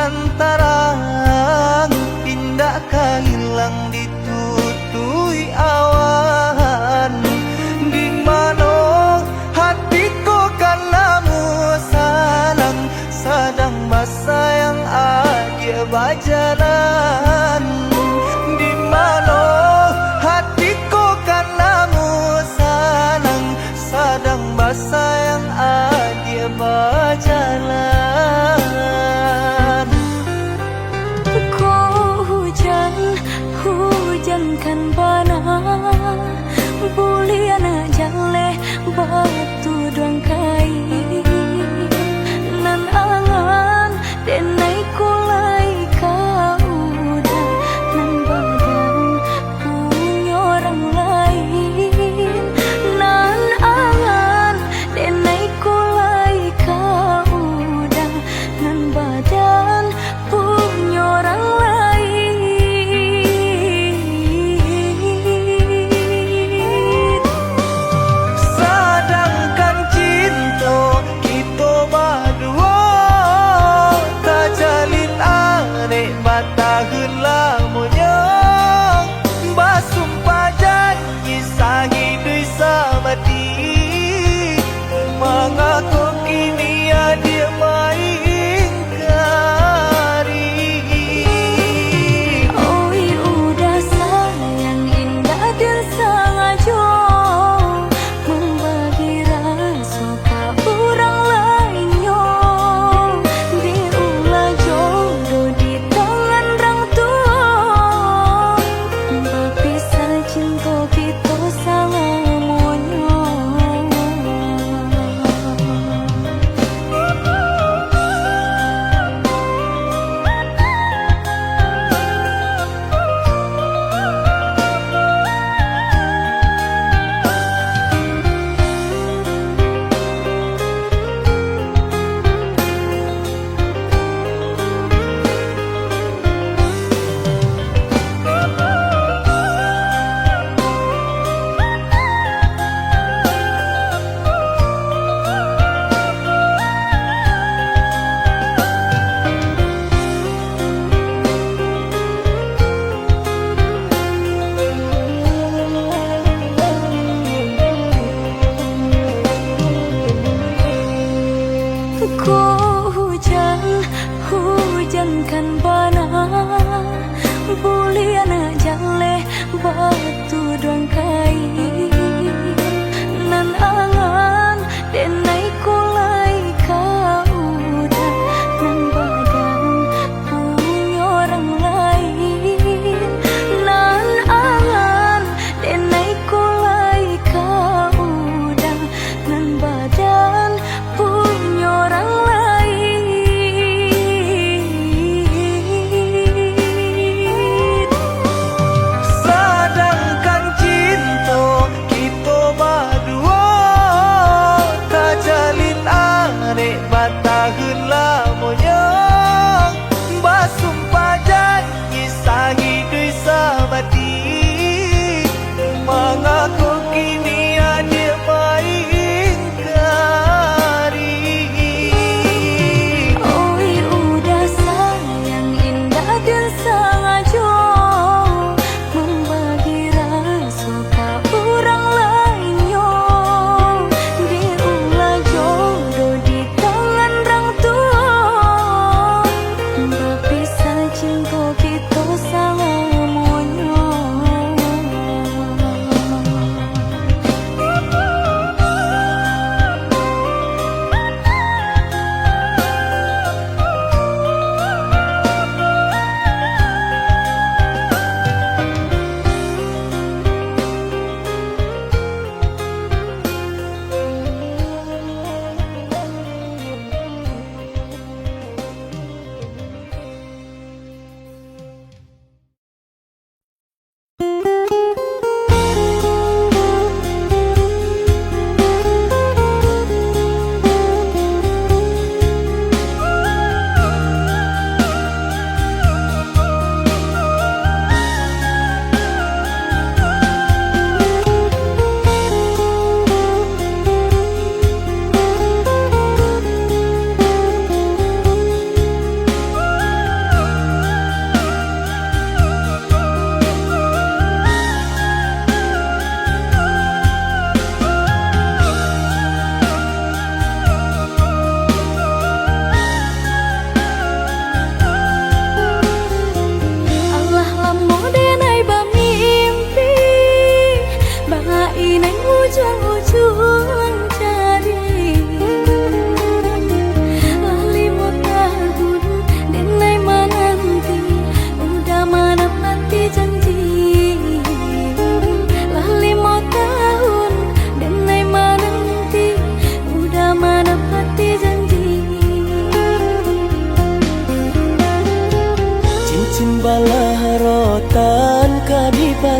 lantaran indah hilang ditutui awan. Di mana hatiku karenamu sayang, sedang bersayang aja berjalan. Di mana hatiku karenamu sayang, sedang bersayang aja berjalan. Hujan kan panah buliana jale batu doang kai nan angan denai kulai kau udah nan badan punya orang lain nan angan denai kulai kau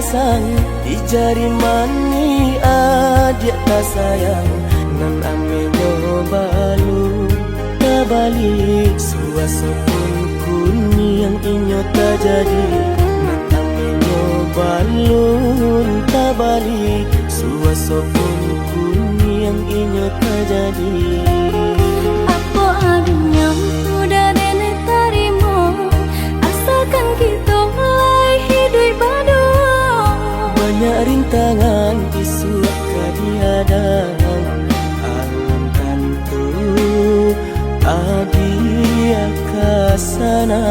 sang di jari mani adik tak sayang nan ame nyobalu tabalik suasa pun kuni yang inyo tak jadi nan ame nyobalun tabalik suasa pun kuni yang inyo tak jadi. Apa adanya udah nenek tarimo asalkan kita mulai hidup baru. Banyak rintangan isu kadiadang alam tentu adia kasana.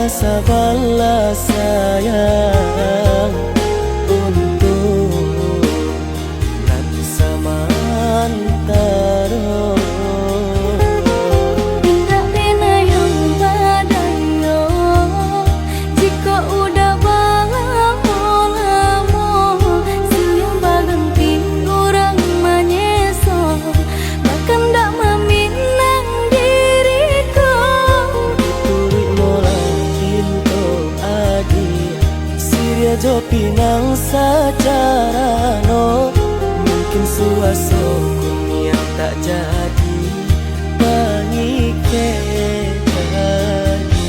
Sabarlah sayang untuk nanti samantara. Tidak pernah yang badayo jika udah lamo siang baganti orang menyeso bahkan tak meminang diriku. Turik mulai pintu adi Siria jo pinang secara no mungkin suaso kun yang tak jadi pengikir tadi.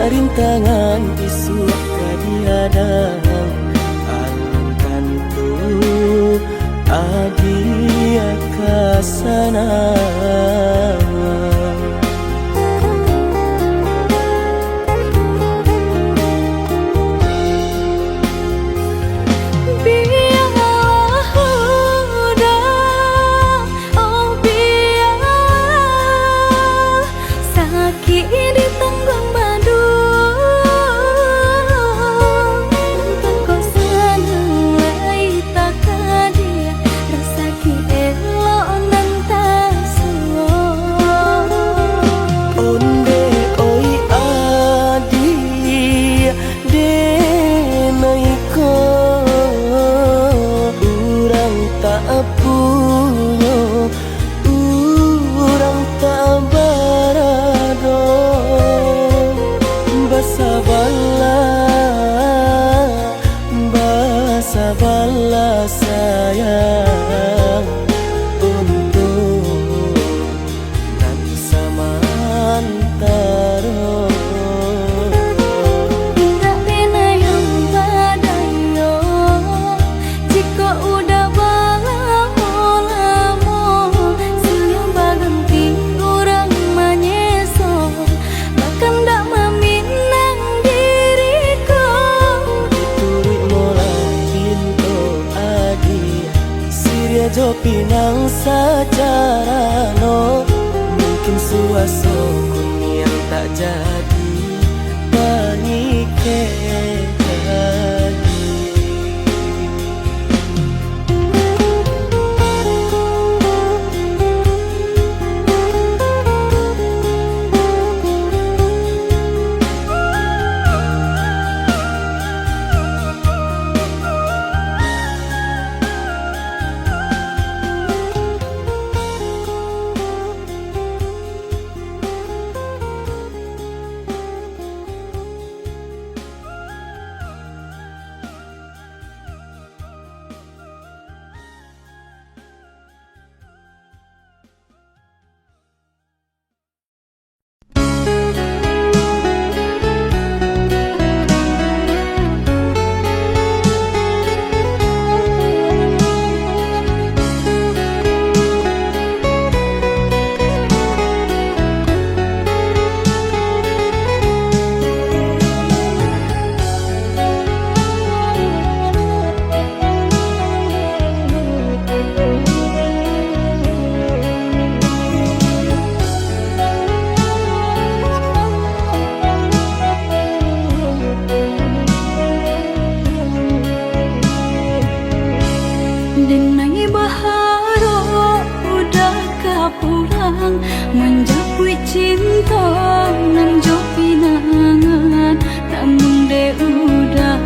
Rintangan isu kadiadang alam tentu adia kasana. Sabarlah sayang untuk nanti samantara. Tidak pernah yang badayo jika udah lamo siang baganti orang menyeso bahkan tak meminang diriku. Turik mulai pintu adi Siria jo pinang secara no mungkin suaso kun yang tak jadi ke jadi. Denai baharo udah kapulang menjapui cinta nan jo pinangan, namun de udah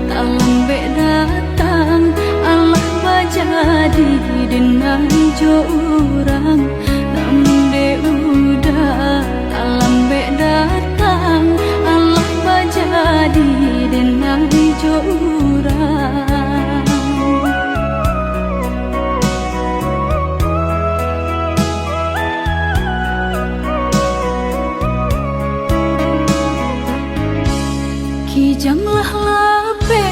tak lambe datang Allah bajadi denai jo urang, namun de udah tak lambe datang Allah bajadi denai jo urang. Kijanglah lape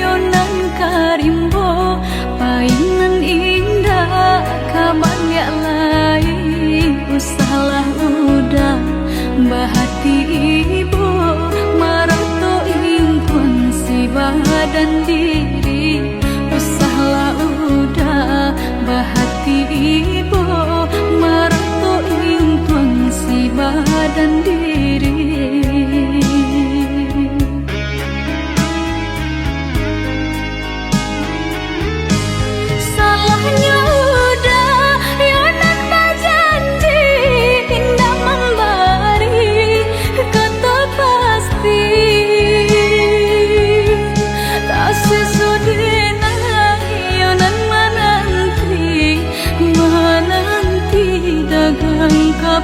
yonan karimbo, painan indah kaban ya lai, usahlah udah bahati ibu marato impun si badan diri, usahlah udah bahati ibu marato impun si badan diri.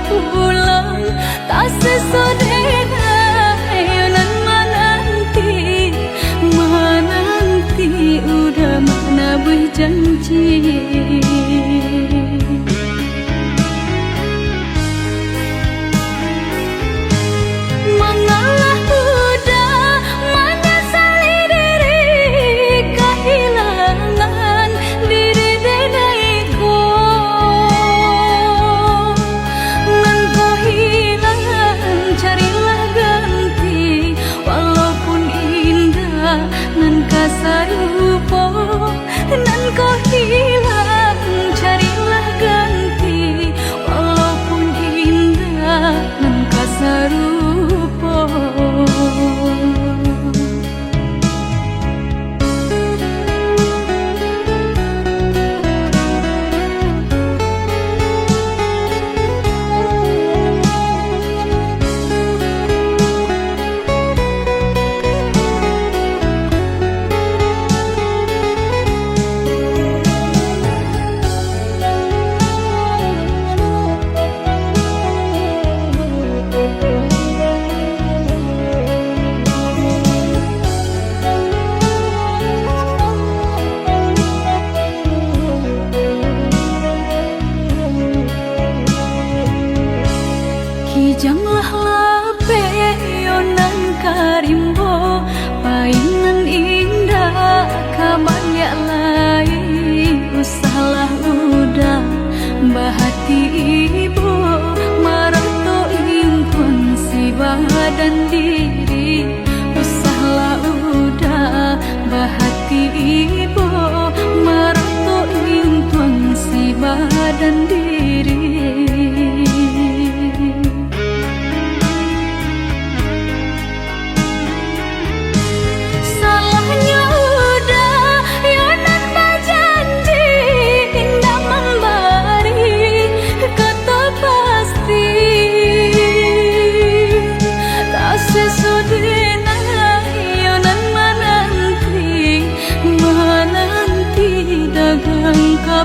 Pulang tak sesodena yonan menanti udah mana berjanji. Mengalah udah menyesali diri kehilangan diri denaiku.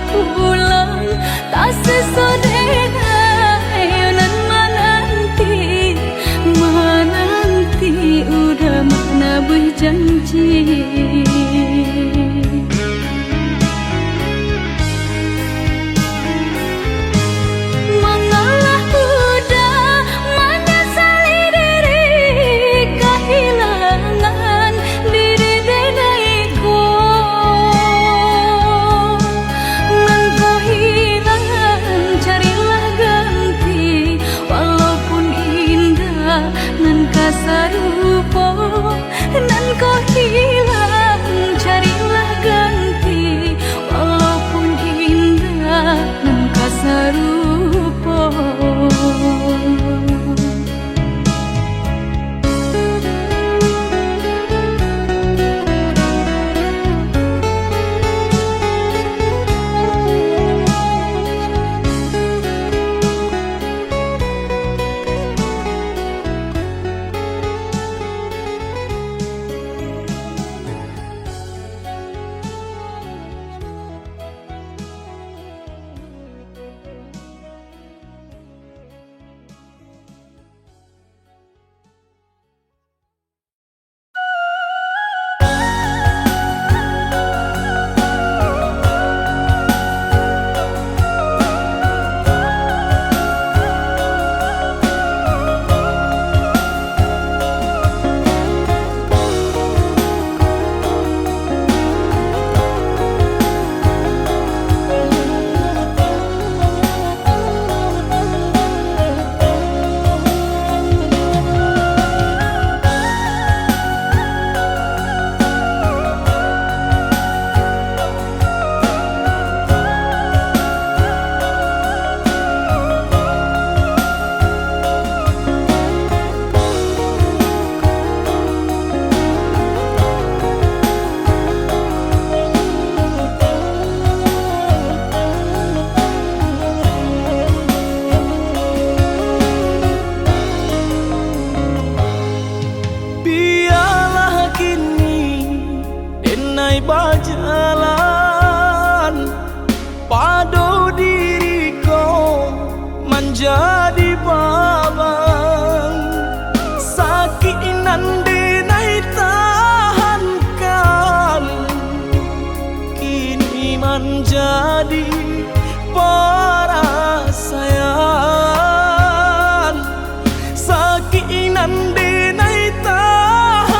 pulang tak sesodera nan menanti udah mana berjanji. Nan kau hilang, carilah ganti. Walaupun indah, nan kasar rupa. Berjalan padu diriku menjadi babang sakit nanti nai tahankan kini menjadi perasaan sakit nanti nai tahankan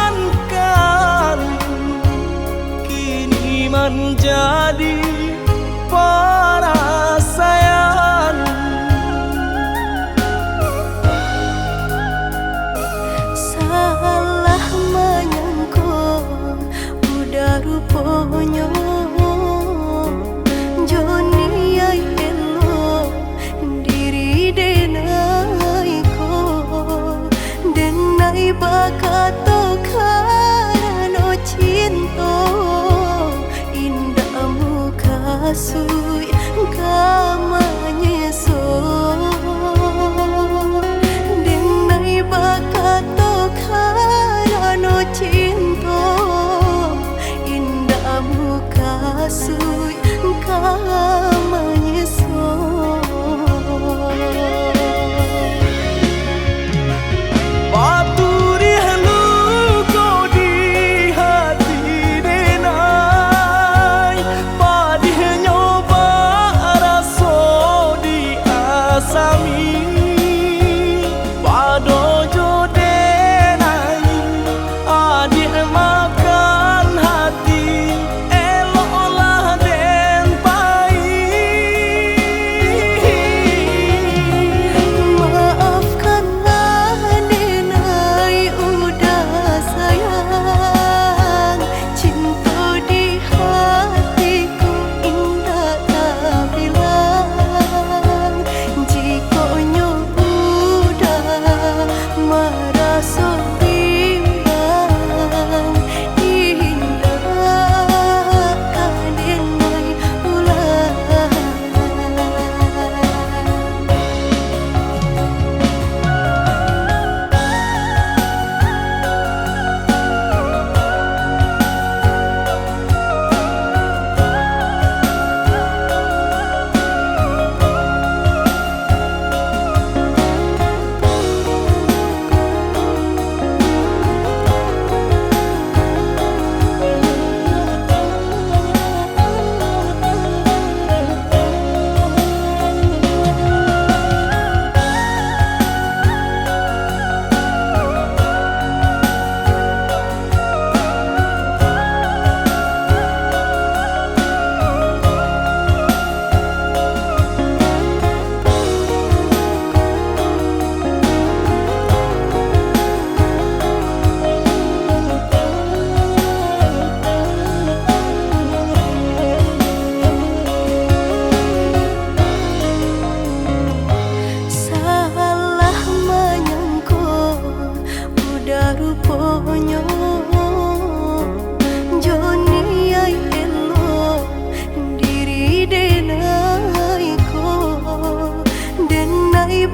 menjadi perasaan. Salah menyangka udah rupanya Joni ay elo diri denai ko denai bakato karano cinta Sui kamanya so denai bakato karano cinta indah muka sui kamanya so Nyoba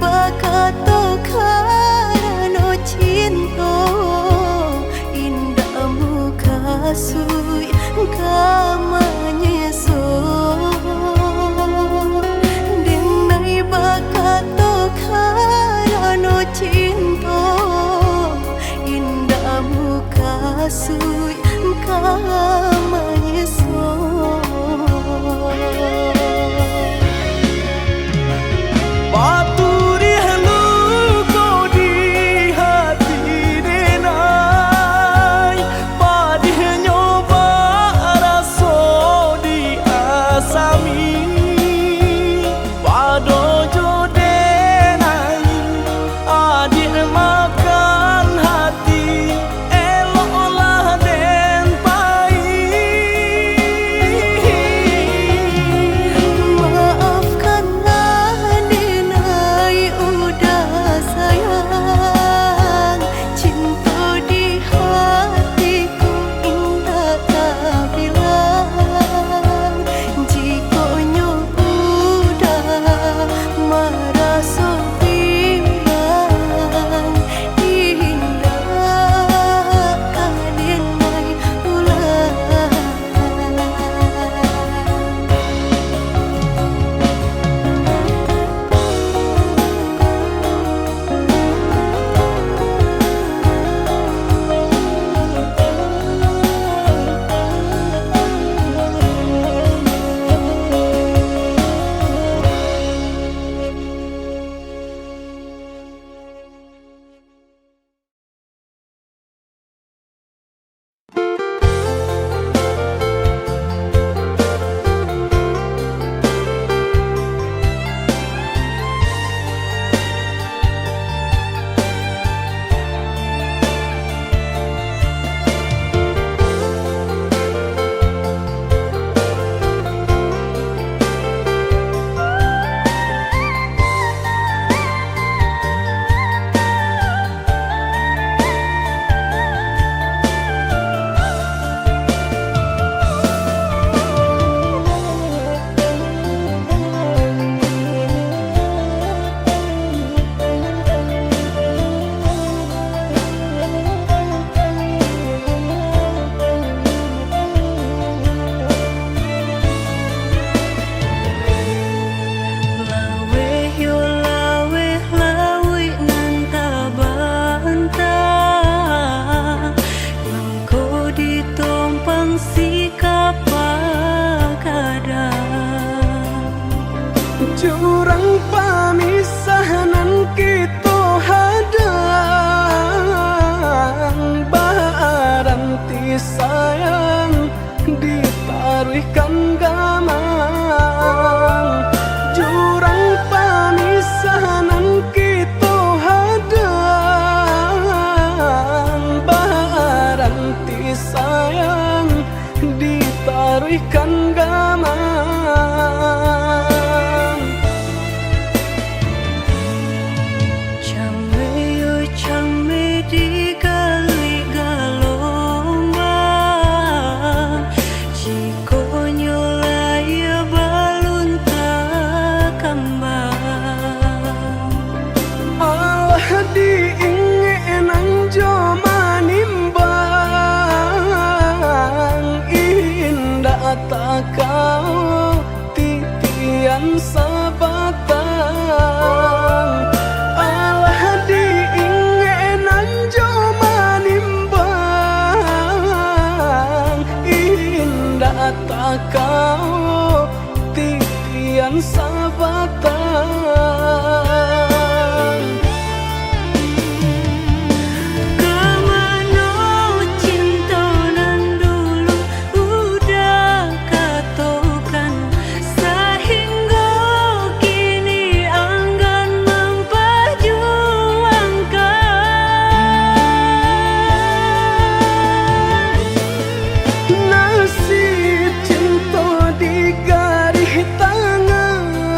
bakato karano cinta indahmu kasui kamanyeso denai bakato karano cinta indahmu kasui kamanyeso Paturi halu kau di hati denai Padih nyoba raso di asami Pado jodenai adik makan hati Eloklah den pai maafkanlah denai udah sayang cinta di hatiku indah tak bilang jika udah merasa bilang indah denai ulang Jurang pamisahan kita hadang Baranti sayang ditaruhkan gamang Jurang pamisahan kita hadang Baranti sayang ditaruhkan gamang kau titian sabatang alah diingenan joma nimbang indah tak kau titian sabatang Nasib cinta di garis tangan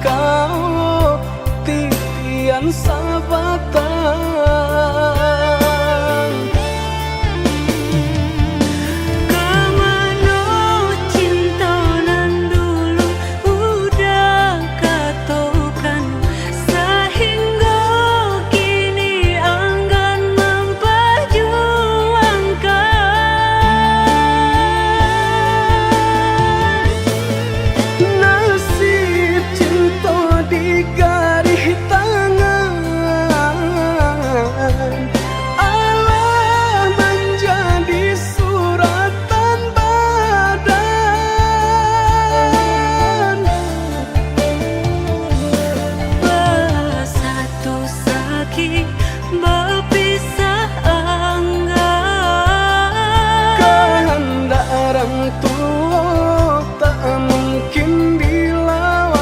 kau titian sabatan. Kemana cinta nan dulu udah katokan, sehingga kini enggan memperjuangkan. Nasib cinta di garis tangan, Allah menjadi suratan badan. Bersatu sakit berpisah enggan. Kehendak orang tua tak mungkin dilawan.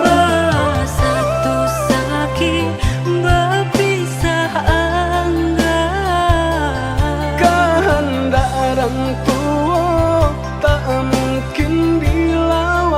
Bersatu sakit berpisah enggan. Kehendak orang tua tak mungkin dilawan.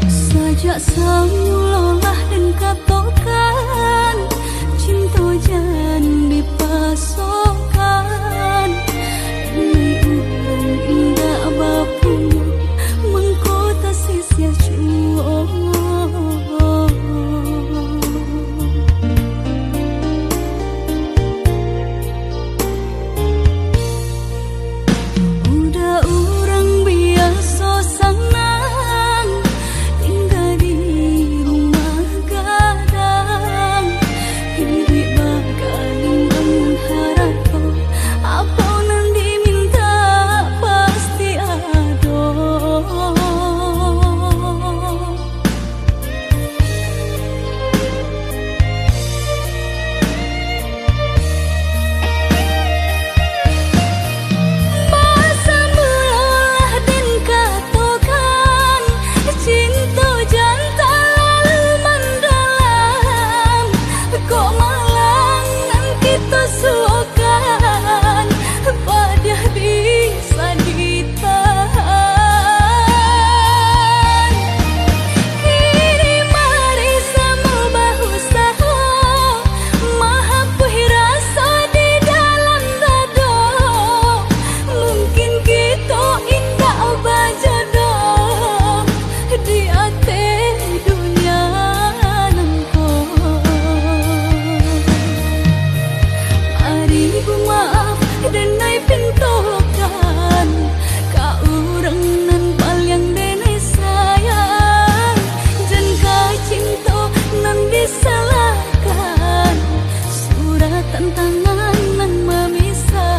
Sejak semulalah dan katokan, cinta jangan dipasokkan. Ini urang indah bapun mengkota sia jua. Udah urang biasa senang tinggal di rumah gadang, hidup bakal bangun harapan, apa nan diminta pasti ada. Masa mulalah dan katokan, cinta jangan terlalu mendalam. Kok malang nan kita suakan, padah bisa ditahan. Kini mari sama bahu saha, mahapuhi rasa di dalam dada. Mungkin kita indah bajodoh di ate dunia nangko. Mari maaf dan naik pintokan, ka urang nan paling dene sayang. Jan ka cinta nan disalahkan, suratan tangan nan memisahkan.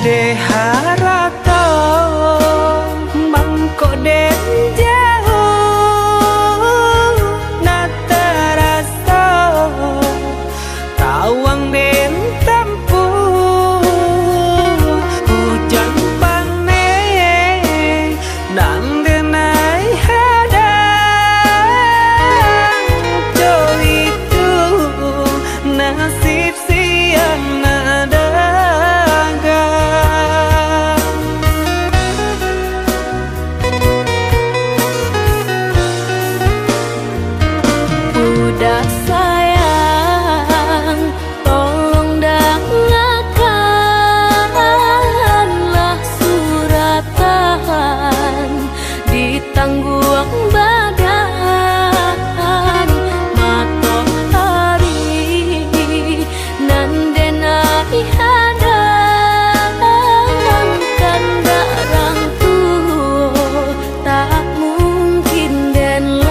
de harato mangko den jauh na terasa tawang den tempuh hujan panen dan denai hadang jo itu nasib siang udah sayang, tolong dengarkanlah suratan di tangguang badan matahari nan denai hadang kandarang tuh tak mungkin den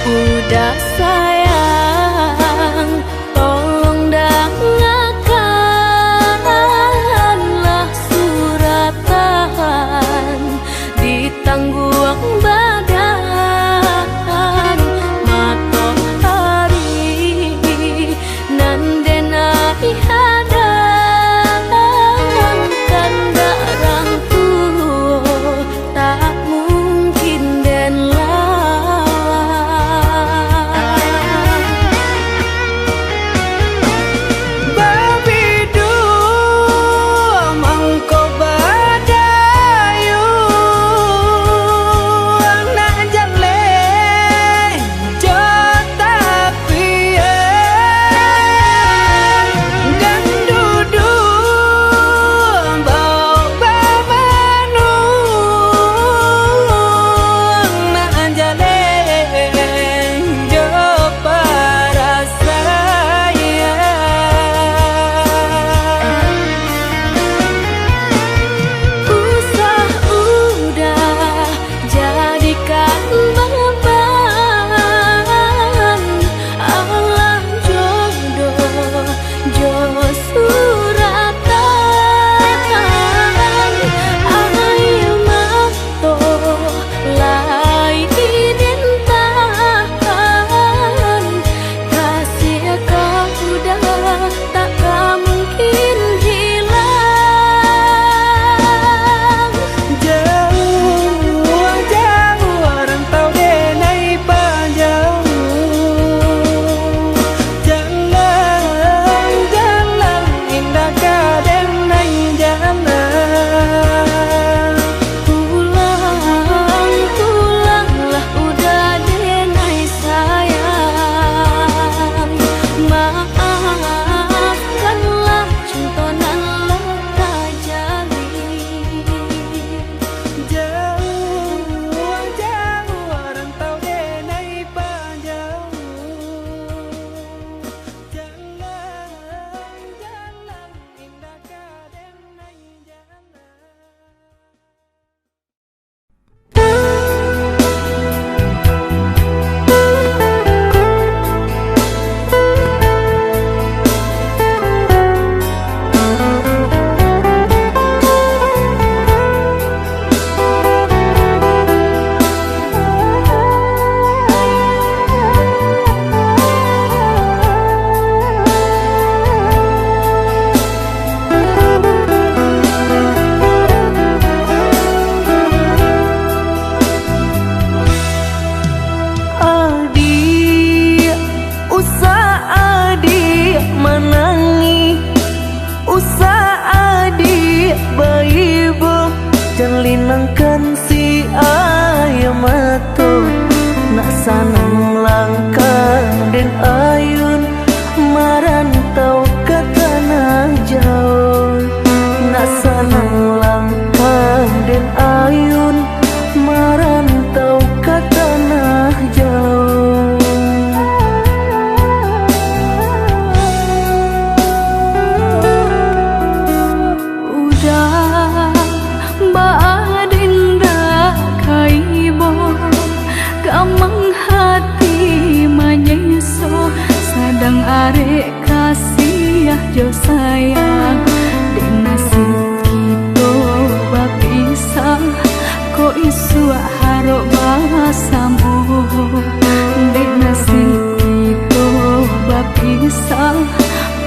udah sayang, tolong dengarkanlah suratan di tangguang badan matahari nan denai hadang kandarang tuh tak mungkin den lawan.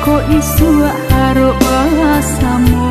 ko isu haro bahasamu.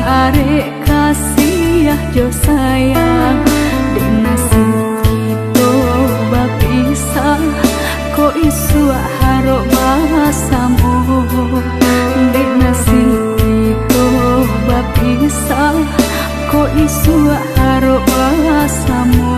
Arek kasih jo sayang dinasib kita bapisah ko isu haro bahasamu dinasib kita bapisah ko isu haro bahasamu.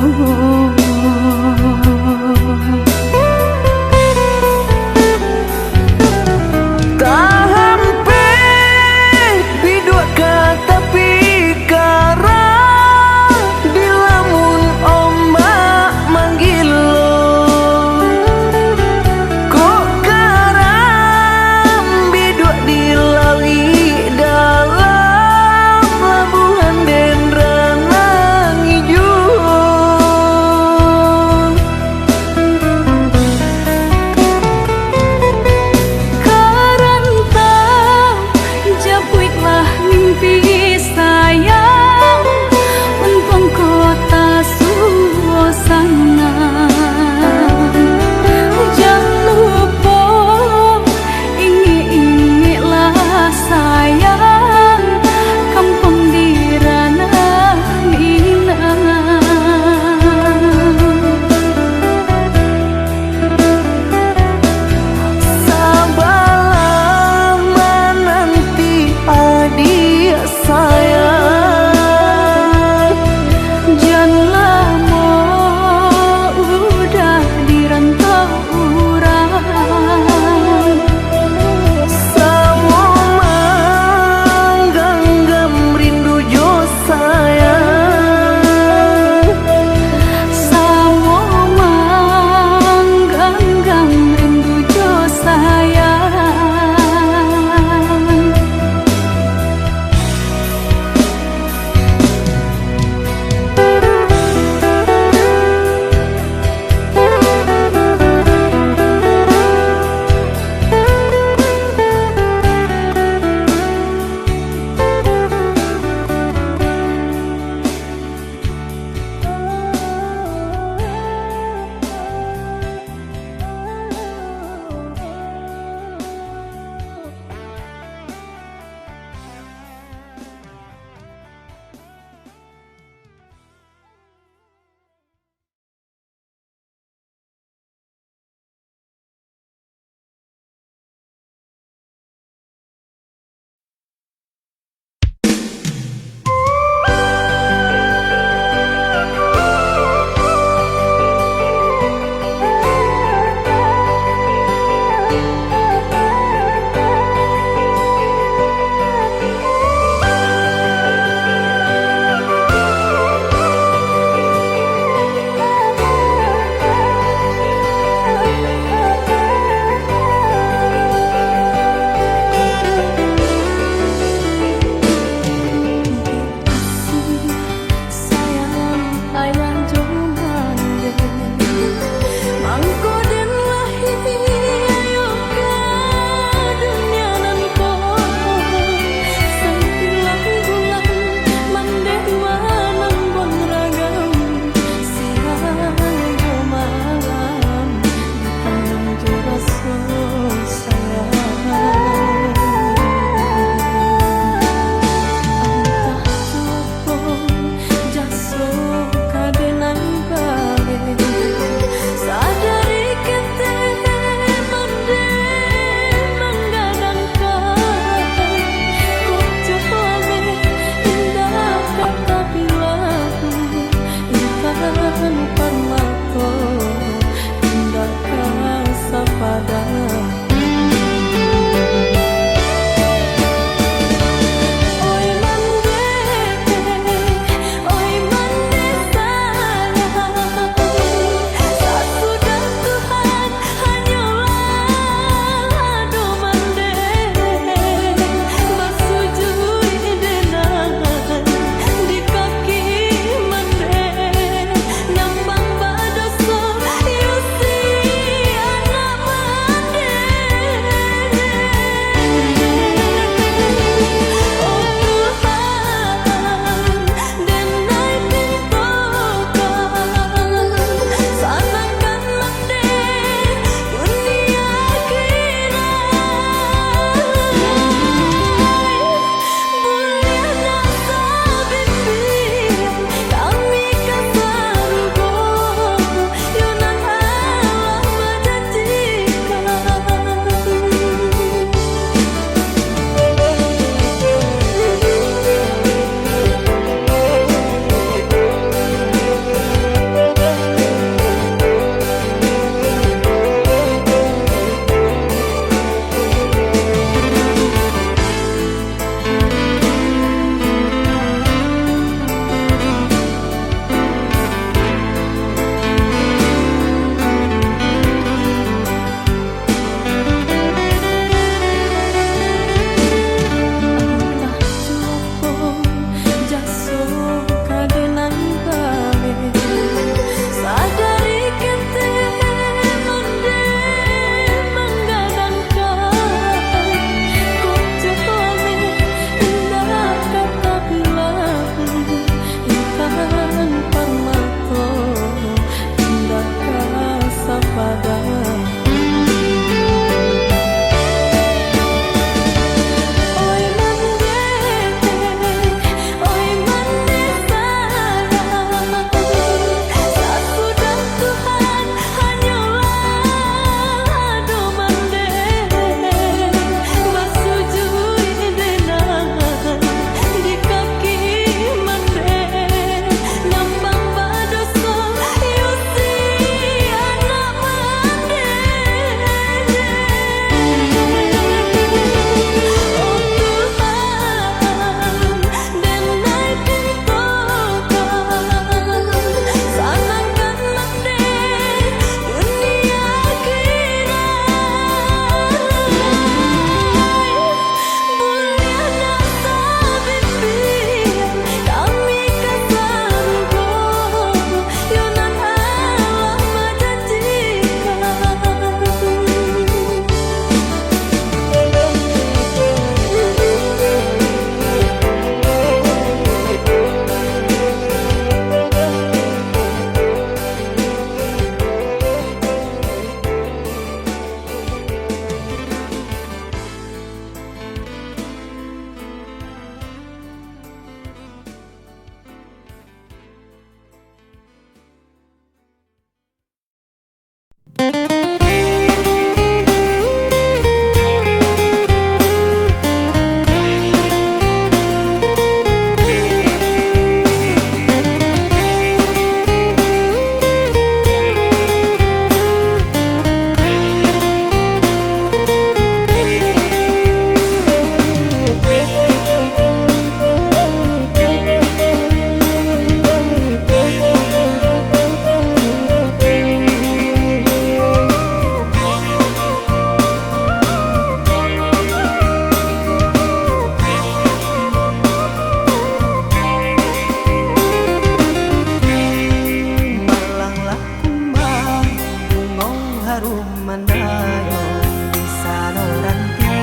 mandayo bisa nanti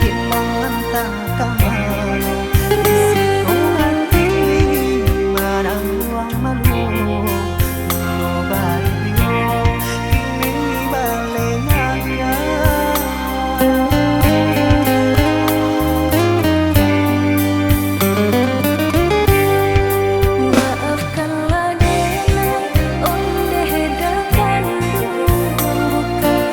hilang entah kemana risiko hati marang ruang malu no bayo kini balenya Maafkanlah Dena, onde hedakan bukan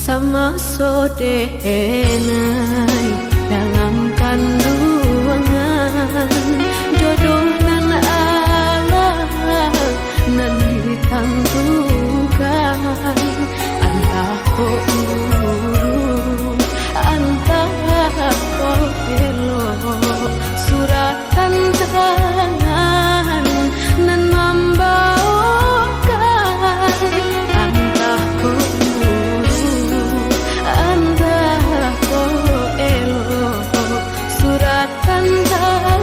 sama sodenai dalam kandungan jodoh nan Allah nan ditentukan antah ko urung antah ko elok suratan tangan nan membawakan antah ko urung antah ko elok suratan tangan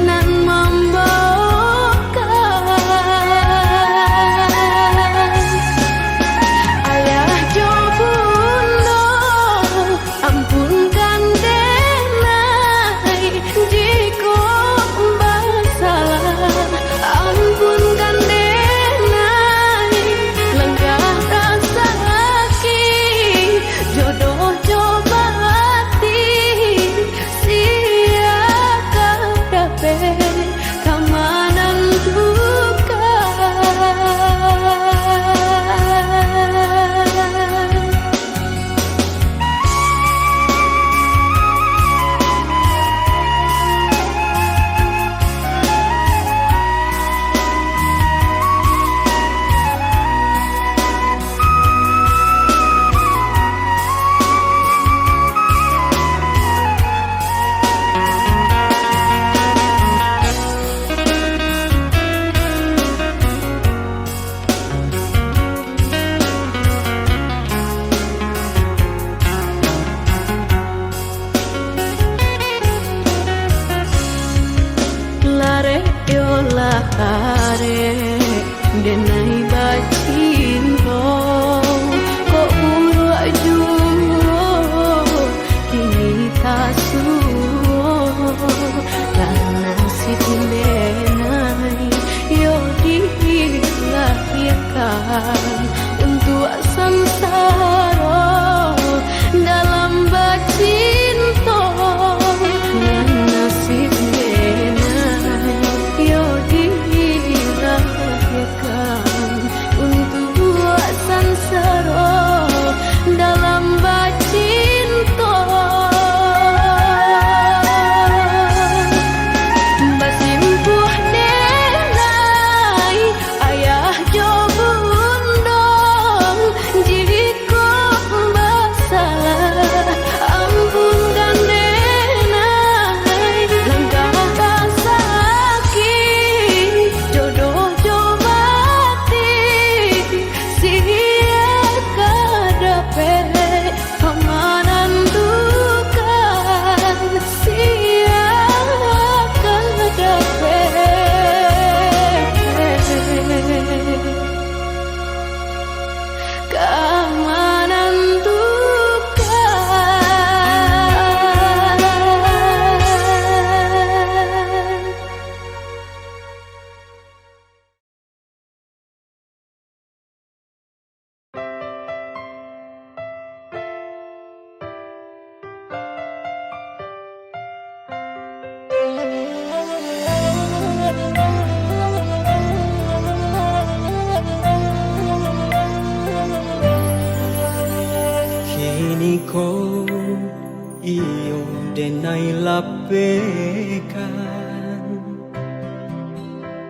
nan membawakan ayah jo bunda ampunkan denai jika bersalah ampunkan denai lenggah rasa sakit jodoh coba hati sia kadape kamanan duka. Lare yo lare denai bacinto ko uru ajuo kini tasuo karena si denai yo dilahirkan untuk samsara dalam bacinto yang nasib yo dilahirkan untuk sansara dalam bacinto basimpuh denai ayah jo bundong jika bersalah ampunkan denai langkah rasa sakit jodoh coba hati sia kadape kamanan duka sia kadape kamanan duka. Kini ko iyo denai lapekan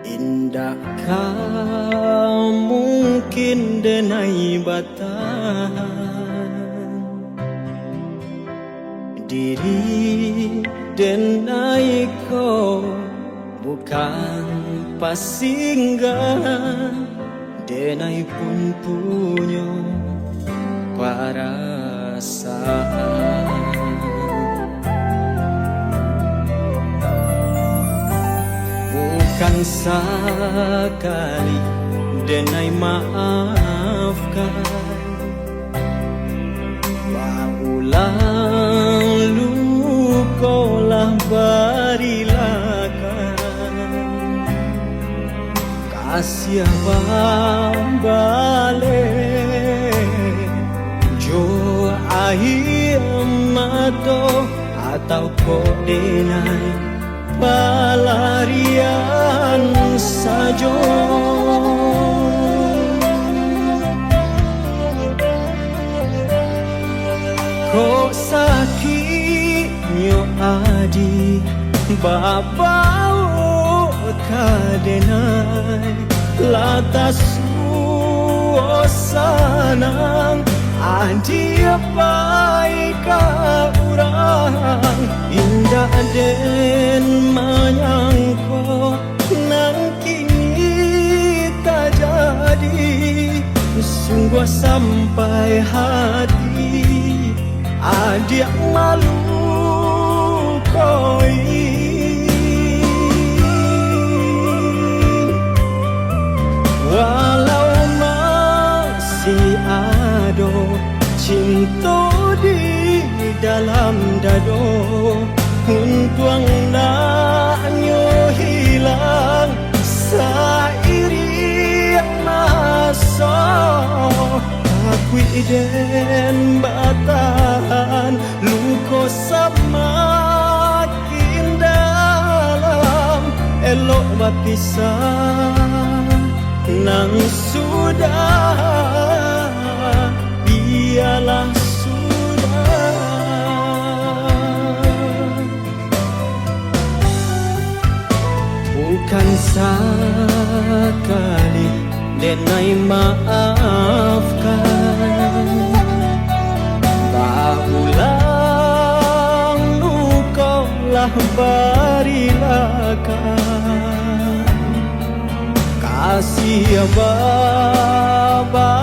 indakkah mungkin denai batahan diri denai ko bukan pasinggahan denai pun punya perasaan bukan sekali denai maafkan paulang lukolah barilakan kasih balik jo ahi amato atau kok denai pelarian saja Kok sakit nyo adi babao kadenay latas sanang adi apai ka urang indah den manyangko nang kini tak jadi sungguh sampai hati adik malu koi walau masih ada cinta di dalam dado untuang naknyo hilang sairi masa aku iden batahan luko semakin dalam elok berpisah nang sudah biarlah sudah bukan sekali denai maafkan berulang lukolah berilakan kasih abah